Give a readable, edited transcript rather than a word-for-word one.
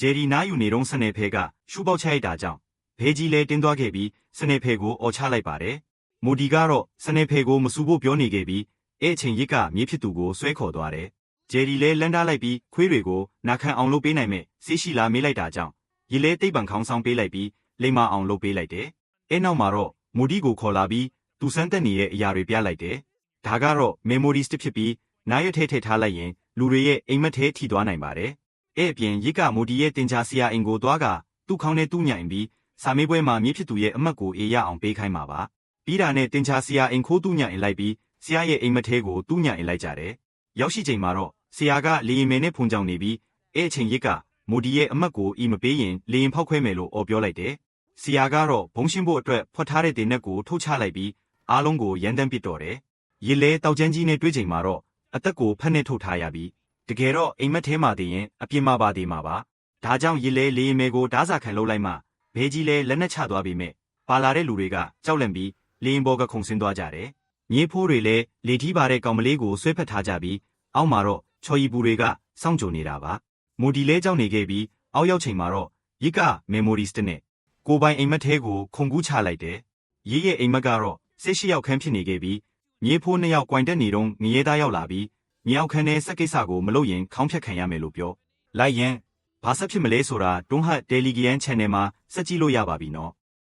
ဂျယ်ရီနာယူနေတော့စနေဖေကရှူပေါက်ချလိုက်တာကြောင့်ဘေးကြီးလဲတင်းသွားခဲ့ပြီးစနေဖေကိုအော်ချလိုက်ပါတယ်။မိုဒီကတော့စနေဖေကိုမစူဖို့ပြောနေခဲ့ပြီးအဲ့အချိန်ရစ်ကမြေဖြစ်သူကိုဆွဲခေါ်သွားတယ်။ဂျယ်ရီလဲလန်တားလိုက်ပြီးခွေးတွေကိုနာခံအောင်လုပ်ပေးနိုင်မဲ့ဆေးရှိလာမေးလိုက်တာကြောင့်ရစ်လဲတိတ်ပံခေါင်းဆောင်ပေးလိုက်ပြီးလိမ္မာအောင်လုပ်ပေးလိုက်တယ်။အဲ့နောက်မှာတော့မိုဒီကိုခေါ်လာပြီးသူစမ်းတက်နေတဲ့အရာတွေပြလိုက်တယ်။ဒါကတော့ memory stick ဖြစ်ပြီးနားရွက်ထဲထည့်ထားလိုက်ရင်လူတွေရဲ့အိမ်မက်ထဲထိသွားနိုင်ပါတယ်။အဲ့အပြင်ရစ်ကမိုဒီရဲ့တင်ချာဆရာအိမ်ကိုသွားကသူ့ခေါင်းထဲသူ့ညံ့ပြီးစာမေးပွဲမှာမြေဖြစ်သူရဲ့အမတ်ကိုအေးရအောင်ပေးခိုင်းမှာပါ။ပြီးတာနဲ့တင်ချာဆရာအိမ်ခိုးသူ့ညံ့အိမ်လိုက်ပြီးဆရာရဲ့အိမ်မက်ထဲကိုသူ့ညံ့အိမ်လိုက်ကြတယ်။ရောက်ရှိချိန်မှာတော့ဆရာကလေရင်မယ်နဲ့ဖုန်ကြောင်နေပြီးအဲ့အချိန်ရစ်ကမိုဒီရဲ့အမတ်ကိုအီမပေးရင်လေရင်ဖောက်ခွဲမယ်လို့အော်ပြောလိုက်တယ်။ဆရာကတော့ဘုံရှင်းဖို့အတွက်ဖွက်ထားတဲ့တင်နက်ကိုထုတ်ချလိုက်ပြီးအားလုံးကိုရန်တမ်းပစ်တော်တယ်။ရစ်လဲတောက်ချမ်းကြီးနဲ့တွေ့ချိန်မှာတော့အသက်ကိုဖက်နဲ့ထုတ်ထားရပြီးတကယ်တော့အိမ်မက်ထဲမှာတည်ရင်အပြစ်မှာပါတည်မှာပါ။ဒါကြောင့်ရစ်လဲလေရင်မယ်ကိုဓာစာခံလုပ်လိုက်မှဘေးကြီးလဲလက်နဲ့ချသွားပြီးမဲ့ပါလာတဲ့လူတွေကကြောက်လန့်ပြီးလေရင်ဘောကခုန်ဆင်းသွားကြတယ်။မြေးဖိုးတွေလည်းလေထီးပါတဲ့ကောင်မလေးကိုဆွဲဖက်ထားကြပြီးအောက်မှာတော့ချော်ရီပူတွေကစောင့်ကြိုနေတာပါ။မိုဒီလဲကြောက်နေခဲ့ပြီးအောက်ရောက်ချိန်မှာတော့ရစ်က memory stick နဲ့ကိုပိုင်အိမ်မက်ထဲကိုခုန်ကူးချလိုက်တယ်။ရစ်ရဲ့အိမ်မက်ကတော့18ယောက်ခန်းဖြစ်နေခဲ့ပြီးမြေးဖိုး2ယောက်ကွိုင်တက်နေတော့ငရဲသားရောက်လာပြီးမြောက်ခန်းထဲစက်ကိစ္စကိုမလုပ်ရင်ခေါင်းဖြတ်ခံရမယ်လို့ပြောလိုက်ရင်ဘာဆက်ဖြစ်မလဲဆိုတာတွန်းဟတ်တယ်လီဂီယန် channel မှာစက်ကြည့်လို့ရပါပြီနော်